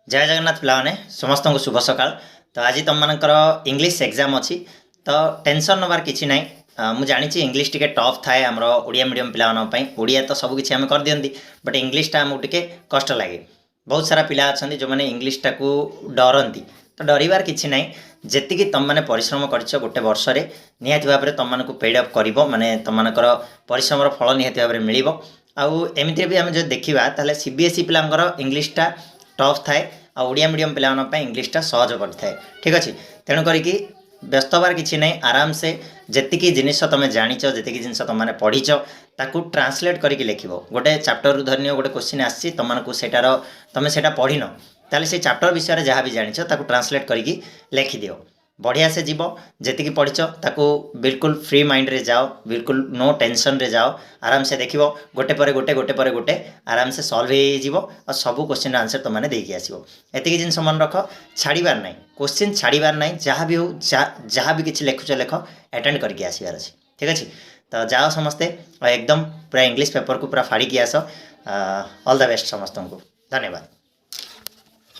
जय जगन्नाथ पिलाने समस्त को शुभ सकाळ। तो आज तुम मानकर इंग्लिश एग्जाम अच्छी तो टेंशन नबार किसी ना। मुझे जानी इंग्लिश टिके टफ थाए आमर ओडिया मीडियम पिलानी ओडिया तो सब किसी आम कर दिखती बट इंग्लिशटा आमको टिके कष्ट लगे। बहुत सारा पिला अच्छा जो मैंने इंग्लिशटा को डरती तो डरबार किसी ना। जी तुम मैंने परिश्रम कर गोटे वर्ष में निहाती भाव में तुम को पेड अप कर माने तुम मानकर परिश्रम फल निहाती भाव में मिल आमती भी आम जो देखा ताले सीबीएसई पिलांकर इंग्लिशटा टफ थाए ओडिया मीडियम पिला इंग्लिशटा सहज करता है। ठीक अच्छे तेणुक व्यस्त हबार किसी ना। आराम से जी जिनस तुम जाच जी जिन तुम पढ़ीच ताकू ट्रांसलेट करके लिख गोटे चैप्टर धरनी गोटे क्वेश्चन आसी तुमको सेटार तुम से पढ़ी न ताले से चैप्टर विषय जहाँ भी जाच ताकू ट्रांसलेट करके लिखिद बढ़िया से जीव जी पढ़ीच ताकू बिल्कुल फ्री माइंड रे जाओ बिल्कुल नो टेंशन रे जाओ आराम से देख गोटे पर गोटे गोटे पर गोटे आराम से सल्व हो और सब क्वेश्चन आंसर तुमने देखिए आसो। एतिक जिन मन रख छाड़बार ना क्वेश्चन छाड़बार ना जहाँ भी हो जहाँ भी किसी लिखुच लेख अटेंड करके आसबार अच्छे। ठीक अच्छे तो जाओ समस्ते एकदम पूरा इंग्लिश पेपर को पूरा फाड़ी आस। ऑल द बेस्ट समस्त को धन्यवाद।